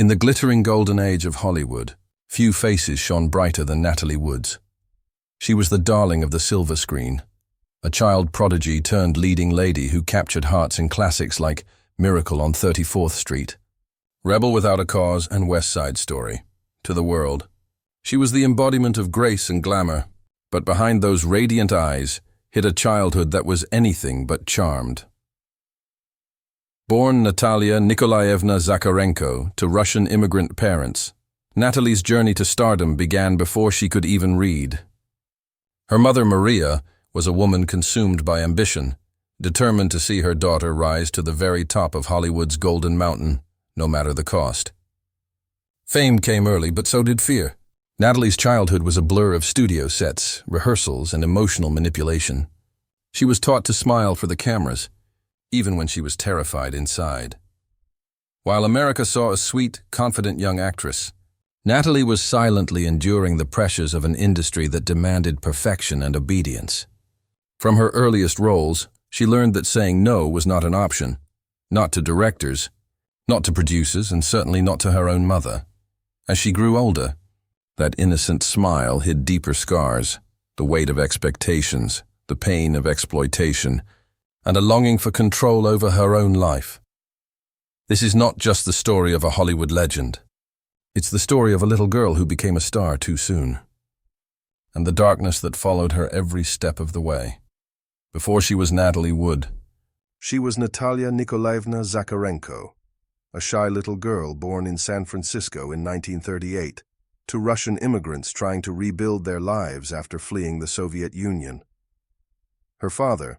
In the glittering golden age of Hollywood, few faces shone brighter than Natalie Wood's. She was the darling of the silver screen, a child prodigy turned leading lady who captured hearts in classics like Miracle on 34th Street, Rebel Without a Cause, and West Side Story. To the world, she was the embodiment of grace and glamour, but behind those radiant eyes hid a childhood that was anything but charmed. Born Natalia Nikolaevna Zakharenko to Russian immigrant parents, Natalie's journey to stardom began before she could even read. Her mother, Maria, was a woman consumed by ambition, determined to see her daughter rise to the very top of Hollywood's golden mountain, no matter the cost. Fame came early, but so did fear. Natalie's childhood was a blur of studio sets, rehearsals, and emotional manipulation. She was taught to smile for the cameras, even when she was terrified inside. While America saw a sweet, confident young actress, Natalie was silently enduring the pressures of an industry that demanded perfection and obedience. From her earliest roles, she learned that saying no was not an option, not to directors, not to producers, and certainly not to her own mother. As she grew older, that innocent smile hid deeper scars, the weight of expectations, the pain of exploitation, and a longing for control over her own life. This is not just the story of a Hollywood legend. It's the story of a little girl who became a star too soon, and the darkness that followed her every step of the way. Before she was Natalie Wood, she was Natalia Nikolaevna Zakharenko, a shy little girl born in San Francisco in 1938 to Russian immigrants trying to rebuild their lives after fleeing the Soviet Union. Her father,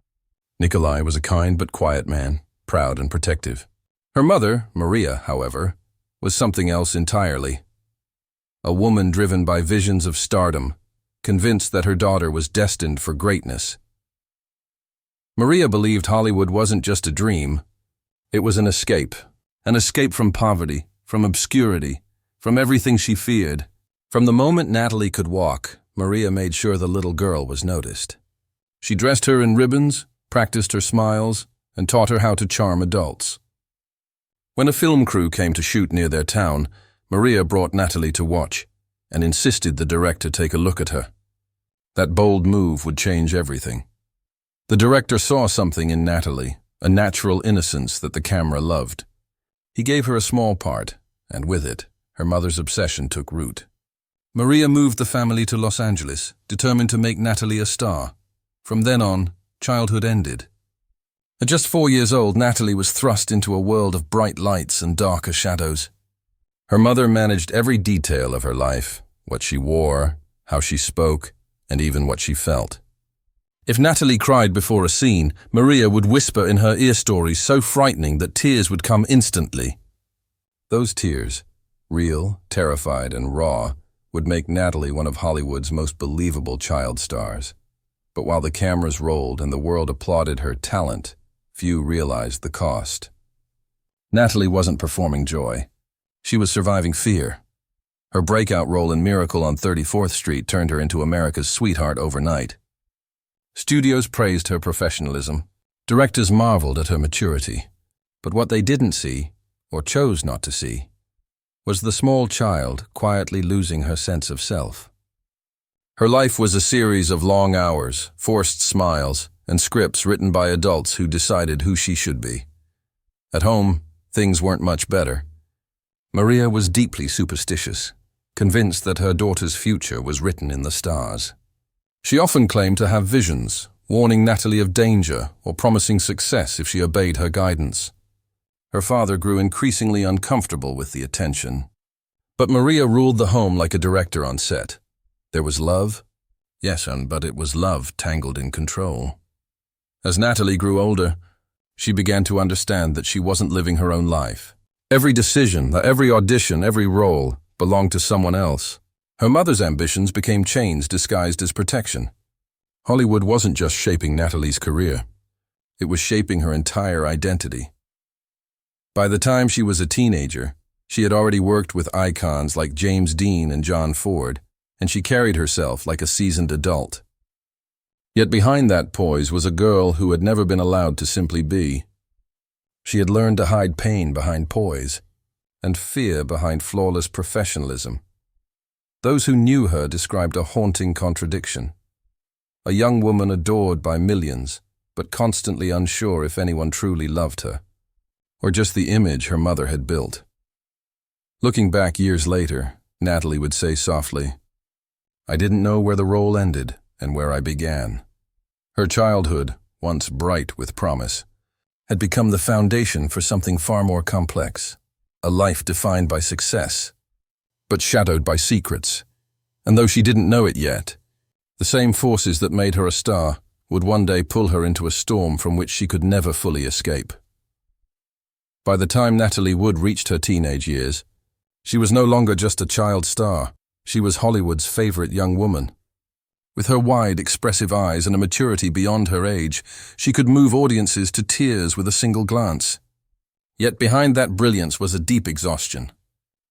Nikolai, was a kind but quiet man, proud and protective. Her mother, Maria, however, was something else entirely. A woman driven by visions of stardom, convinced that her daughter was destined for greatness. Maria believed Hollywood wasn't just a dream. It was an escape from poverty, from obscurity, from everything she feared. From the moment Natalie could walk, Maria made sure the little girl was noticed. She dressed her in ribbons, practiced her smiles, and taught her how to charm adults. When a film crew came to shoot near their town, Maria brought Natalie to watch and insisted the director take a look at her. That bold move would change everything. The director saw something in Natalie, a natural innocence that the camera loved. He gave her a small part, and with it, her mother's obsession took root. Maria moved the family to Los Angeles, determined to make Natalie a star. From then on, childhood ended. At just 4 years old, Natalie was thrust into a world of bright lights and darker shadows. Her mother managed every detail of her life, what she wore, how she spoke, and even what she felt. If Natalie cried before a scene, Maria would whisper in her ear stories so frightening that tears would come instantly. Those tears, real, terrified, and raw, would make Natalie one of Hollywood's most believable child stars. But while the cameras rolled and the world applauded her talent, few realized the cost. Natalie wasn't performing joy. She was surviving fear. Her breakout role in Miracle on 34th Street turned her into America's sweetheart overnight. Studios praised her professionalism. Directors marveled at her maturity. But what they didn't see, or chose not to see, was the small child quietly losing her sense of self. Her life was a series of long hours, forced smiles, and scripts written by adults who decided who she should be. At home, things weren't much better. Maria was deeply superstitious, convinced that her daughter's future was written in the stars. She often claimed to have visions, warning Natalie of danger or promising success if she obeyed her guidance. Her father grew increasingly uncomfortable with the attention. But Maria ruled the home like a director on set. There was love, yes, but it was love tangled in control. As Natalie grew older, she began to understand that she wasn't living her own life. Every decision, every audition, every role belonged to someone else. Her mother's ambitions became chains disguised as protection. Hollywood wasn't just shaping Natalie's career. It was shaping her entire identity. By the time she was a teenager, she had already worked with icons like James Dean and John Ford, and she carried herself like a seasoned adult. Yet behind that poise was a girl who had never been allowed to simply be. She had learned to hide pain behind poise, and fear behind flawless professionalism. Those who knew her described a haunting contradiction. A young woman adored by millions, but constantly unsure if anyone truly loved her, or just the image her mother had built. Looking back years later, Natalie would say softly, "I didn't know where the role ended and where I began." Her childhood, once bright with promise, had become the foundation for something far more complex, a life defined by success, but shadowed by secrets. And though she didn't know it yet, the same forces that made her a star would one day pull her into a storm from which she could never fully escape. By the time Natalie Wood reached her teenage years, she was no longer just a child star. She was Hollywood's favorite young woman. With her wide, expressive eyes and a maturity beyond her age, she could move audiences to tears with a single glance. Yet behind that brilliance was a deep exhaustion,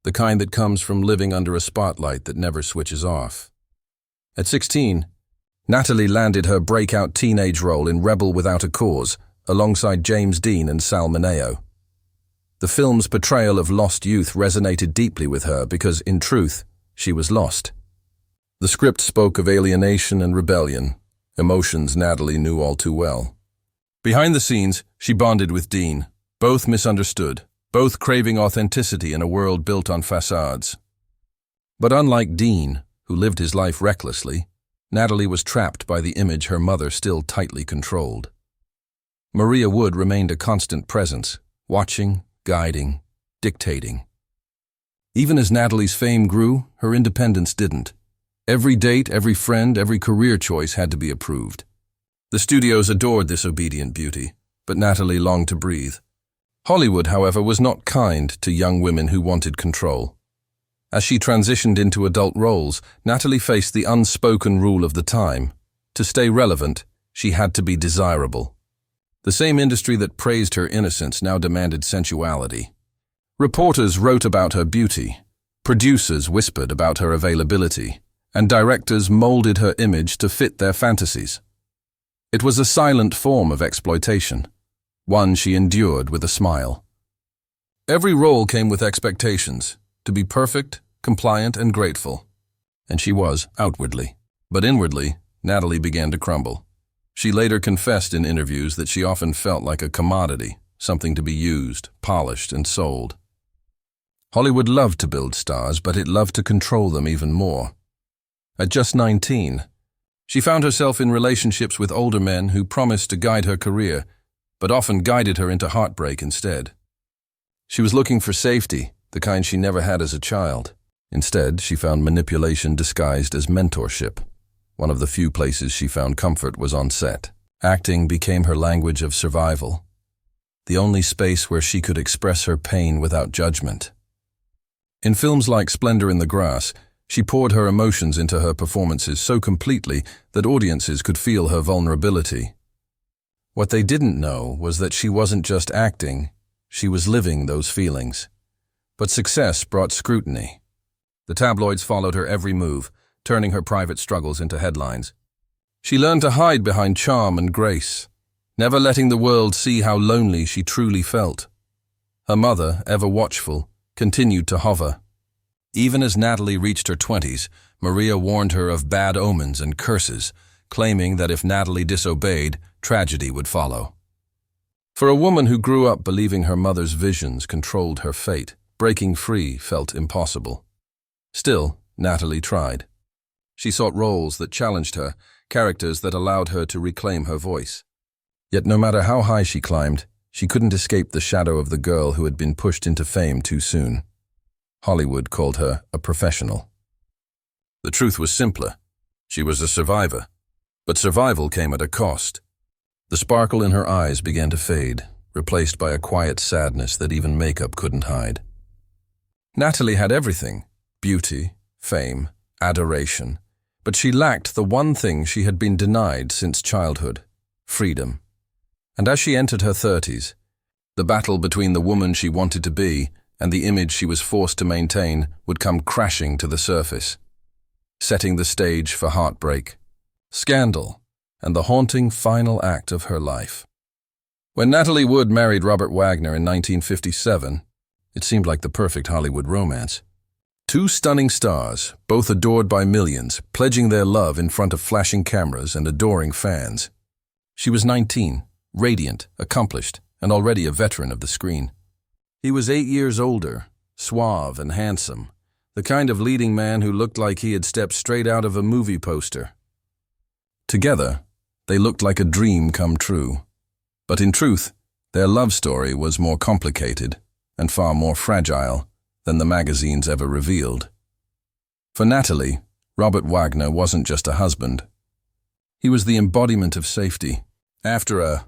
the kind that comes from living under a spotlight that never switches off. At 16, Natalie landed her breakout teenage role in Rebel Without a Cause, alongside James Dean and Sal Mineo. The film's portrayal of lost youth resonated deeply with her because, in truth, she was lost. The script spoke of alienation and rebellion, emotions Natalie knew all too well. Behind the scenes, she bonded with Dean, both misunderstood, both craving authenticity in a world built on facades. But unlike Dean, who lived his life recklessly, Natalie was trapped by the image her mother still tightly controlled. Maria Wood remained a constant presence, watching, guiding, dictating. Even as Natalie's fame grew, her independence didn't. Every date, every friend, every career choice had to be approved. The studios adored this obedient beauty, but Natalie longed to breathe. Hollywood, however, was not kind to young women who wanted control. As she transitioned into adult roles, Natalie faced the unspoken rule of the time. To stay relevant, she had to be desirable. The same industry that praised her innocence now demanded sensuality. Reporters wrote about her beauty, producers whispered about her availability, and directors molded her image to fit their fantasies. It was a silent form of exploitation, one she endured with a smile. Every role came with expectations, to be perfect, compliant, and grateful. And she was, outwardly. But inwardly, Natalie began to crumble. She later confessed in interviews that she often felt like a commodity, something to be used, polished, and sold. Hollywood loved to build stars, but it loved to control them even more. At just 19, she found herself in relationships with older men who promised to guide her career, but often guided her into heartbreak instead. She was looking for safety, the kind she never had as a child. Instead, she found manipulation disguised as mentorship. One of the few places she found comfort was on set. Acting became her language of survival, the only space where she could express her pain without judgment. In films like Splendor in the Grass, she poured her emotions into her performances so completely that audiences could feel her vulnerability. What they didn't know was that she wasn't just acting, she was living those feelings. But success brought scrutiny. The tabloids followed her every move, turning her private struggles into headlines. She learned to hide behind charm and grace, never letting the world see how lonely she truly felt. Her mother, ever watchful, continued to hover. Even as Natalie reached her 20s, Maria warned her of bad omens and curses, claiming that if Natalie disobeyed, tragedy would follow. For a woman who grew up believing her mother's visions controlled her fate, breaking free felt impossible. Still, Natalie tried. She sought roles that challenged her, characters that allowed her to reclaim her voice. Yet no matter how high she climbed, she couldn't escape the shadow of the girl who had been pushed into fame too soon. Hollywood called her a professional. The truth was simpler. She was a survivor. But survival came at a cost. The sparkle in her eyes began to fade, replaced by a quiet sadness that even makeup couldn't hide. Natalie had everything: beauty, fame, adoration. But she lacked the one thing she had been denied since childhood: freedom. And as she entered her 30s, the battle between the woman she wanted to be and the image she was forced to maintain would come crashing to the surface, setting the stage for heartbreak, scandal, and the haunting final act of her life. When Natalie Wood married Robert Wagner in 1957, It seemed like the perfect Hollywood romance. Two stunning stars, both adored by millions, pledging their love in front of flashing cameras and adoring fans. She was 19, radiant, accomplished, and already a veteran of the screen. He was 8 years older, suave and handsome, the kind of leading man who looked like he had stepped straight out of a movie poster. Together, they looked like a dream come true. But in truth, their love story was more complicated and far more fragile than the magazines ever revealed. For Natalie, Robert Wagner wasn't just a husband. He was the embodiment of safety. After a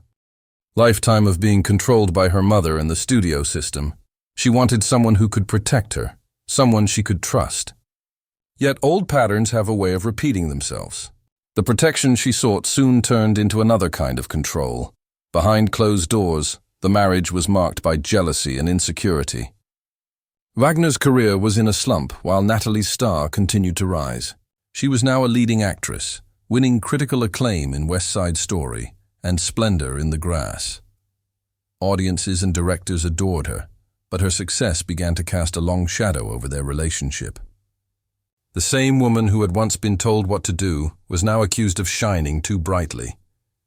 lifetime of being controlled by her mother and the studio system, she wanted someone who could protect her, someone she could trust. Yet old patterns have a way of repeating themselves. The protection she sought soon turned into another kind of control. Behind closed doors, the marriage was marked by jealousy and insecurity. Wagner's career was in a slump while Natalie's star continued to rise. She was now a leading actress, winning critical acclaim in West Side Story and Splendor in the Grass. Audiences and directors adored her, but her success began to cast a long shadow over their relationship. The same woman who had once been told what to do was now accused of shining too brightly.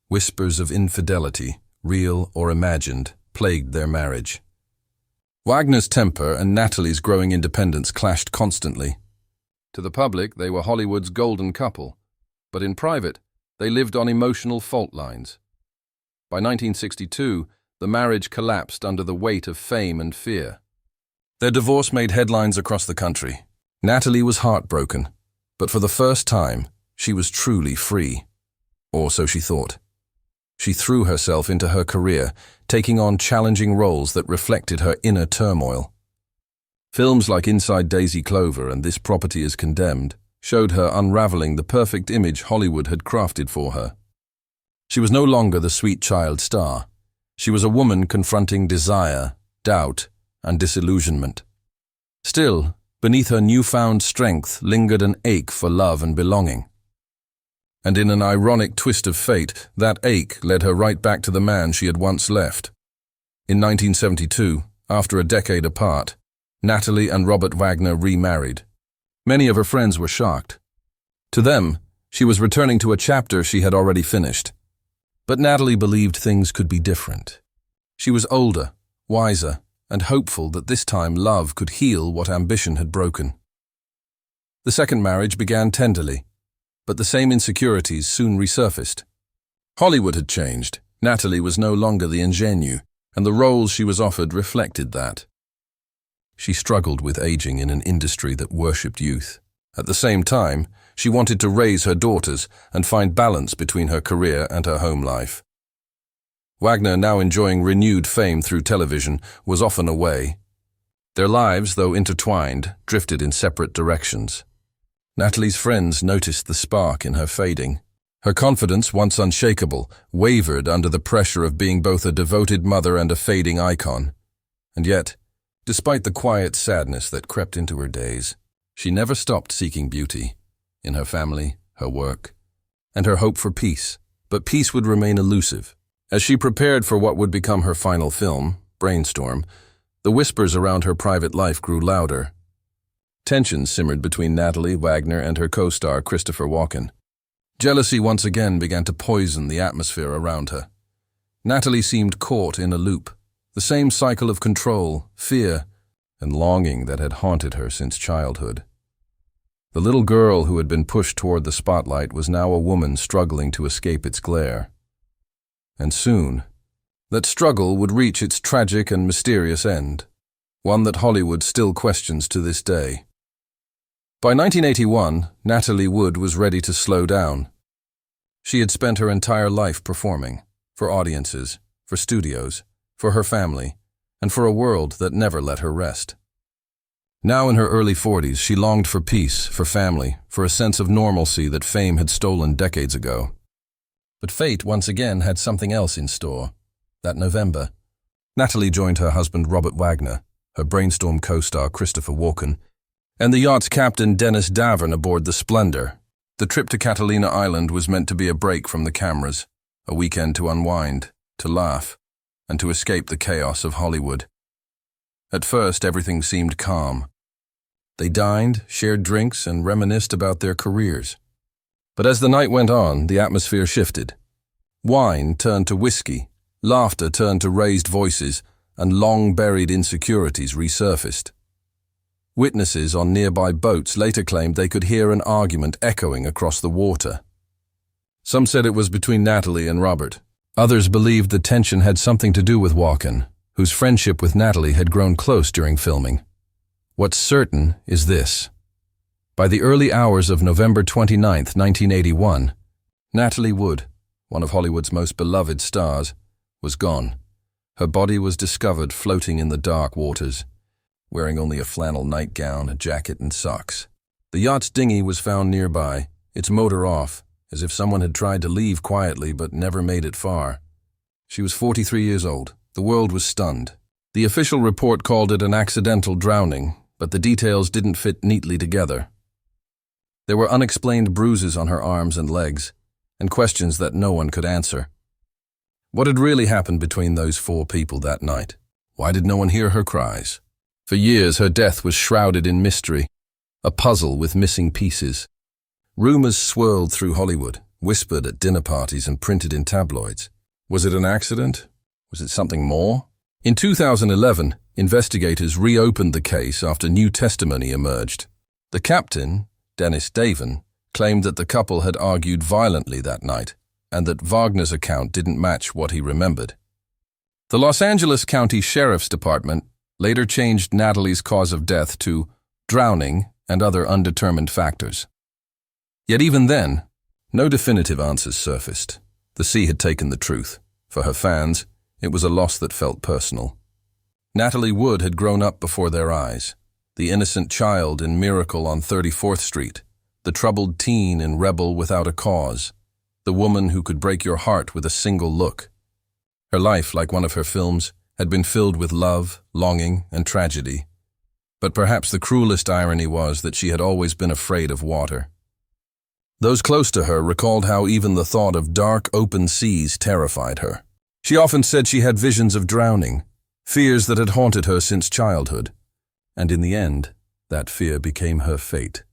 Whispers of infidelity, real or imagined, plagued their marriage. Wagner's temper and Natalie's growing independence clashed constantly. To the public, they were Hollywood's golden couple, but in private, they lived on emotional fault lines. By 1962, the marriage collapsed under the weight of fame and fear. Their divorce made headlines across the country. Natalie was heartbroken, but for the first time, she was truly free. Or so she thought. She threw herself into her career, taking on challenging roles that reflected her inner turmoil. Films like Inside Daisy Clover and This Property is Condemned showed her unraveling the perfect image Hollywood had crafted for her. She was no longer the sweet child star. She was a woman confronting desire, doubt, and disillusionment. Still, beneath her newfound strength lingered an ache for love and belonging. And in an ironic twist of fate, that ache led her right back to the man she had once left. In 1972, after a decade apart, Natalie and Robert Wagner remarried. Many of her friends were shocked. To them, she was returning to a chapter she had already finished. But Natalie believed things could be different. She was older, wiser, and hopeful that this time love could heal what ambition had broken. The second marriage began tenderly, but the same insecurities soon resurfaced. Hollywood had changed. Natalie was no longer the ingenue, and the roles she was offered reflected that. She struggled with aging in an industry that worshipped youth. At the same time, she wanted to raise her daughters and find balance between her career and her home life. Wagner, now enjoying renewed fame through television, was often away. Their lives, though intertwined, drifted in separate directions. Natalie's friends noticed the spark in her fading. Her confidence, once unshakable, wavered under the pressure of being both a devoted mother and a fading icon. And yet, despite the quiet sadness that crept into her days, she never stopped seeking beauty in her family, her work, and her hope for peace. But peace would remain elusive. As she prepared for what would become her final film, Brainstorm, the whispers around her private life grew louder. Tensions simmered between Natalie Wagner and her co-star Christopher Walken. Jealousy once again began to poison the atmosphere around her. Natalie seemed caught in a loop, the same cycle of control, fear, and longing that had haunted her since childhood. The little girl who had been pushed toward the spotlight was now a woman struggling to escape its glare. And soon, that struggle would reach its tragic and mysterious end, one that Hollywood still questions to this day. By 1981, Natalie Wood was ready to slow down. She had spent her entire life performing, for audiences, for studios, for her family, and for a world that never let her rest. Now in her early 40s, she longed for peace, for family, for a sense of normalcy that fame had stolen decades ago. But fate once again had something else in store. That November, Natalie joined her husband Robert Wagner, her Brainstorm co-star Christopher Walken, and the yacht's captain Dennis Davern aboard the Splendor. The trip to Catalina Island was meant to be a break from the cameras, a weekend to unwind, to laugh, and to escape the chaos of Hollywood. At first, everything seemed calm. They dined, shared drinks, and reminisced about their careers. But as the night went on, the atmosphere shifted. Wine turned to whiskey, laughter turned to raised voices, and long-buried insecurities resurfaced. Witnesses on nearby boats later claimed they could hear an argument echoing across the water. Some said it was between Natalie and Robert. Others believed the tension had something to do with Walken, whose friendship with Natalie had grown close during filming. What's certain is this. By the early hours of November 29, 1981, Natalie Wood, one of Hollywood's most beloved stars, was gone. Her body was discovered floating in the dark waters, wearing only a flannel nightgown, a jacket, and socks. The yacht's dinghy was found nearby, its motor off, as if someone had tried to leave quietly but never made it far. She was 43 years old. The world was stunned. The official report called it an accidental drowning, but the details didn't fit neatly together. There were unexplained bruises on her arms and legs, and questions that no one could answer. What had really happened between those four people that night? Why did no one hear her cries? For years, her death was shrouded in mystery, a puzzle with missing pieces. Rumors swirled through Hollywood, whispered at dinner parties and printed in tabloids. Was it an accident? Was it something more? In 2011, investigators reopened the case after new testimony emerged. The captain, Dennis Davin, claimed that the couple had argued violently that night, and that Wagner's account didn't match what he remembered. The Los Angeles County Sheriff's Department later changed Natalie's cause of death to drowning and other undetermined factors. Yet even then, no definitive answers surfaced. The sea had taken the truth. For her fans, it was a loss that felt personal. Natalie Wood had grown up before their eyes. The innocent child in Miracle on 34th Street, the troubled teen in Rebel Without a Cause, the woman who could break your heart with a single look. Her life, like one of her films, had been filled with love, longing, and tragedy. But perhaps the cruelest irony was that she had always been afraid of water. Those close to her recalled how even the thought of dark, open seas terrified her. She often said she had visions of drowning, fears that had haunted her since childhood. And in the end, that fear became her fate.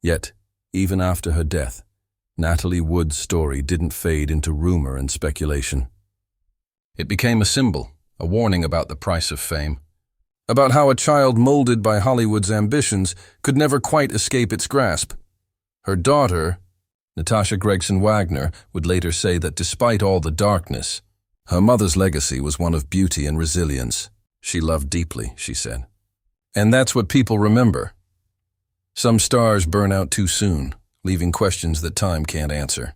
Yet, even after her death, Natalie Wood's story didn't fade into rumor and speculation. It became a symbol, a warning about the price of fame, about how a child molded by Hollywood's ambitions could never quite escape its grasp. Her daughter, Natasha Gregson Wagner, would later say that despite all the darkness, her mother's legacy was one of beauty and resilience. She loved deeply, she said. And that's what people remember. Some stars burn out too soon, leaving questions that time can't answer.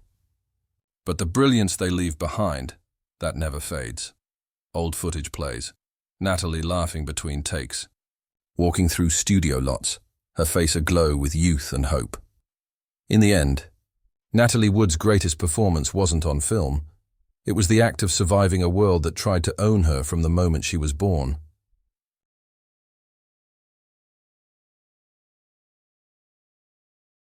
But the brilliance they leave behind, that never fades. Old footage plays, Natalie laughing between takes, walking through studio lots, her face aglow with youth and hope. In the end, Natalie Wood's greatest performance wasn't on film. It was the act of surviving a world that tried to own her from the moment she was born.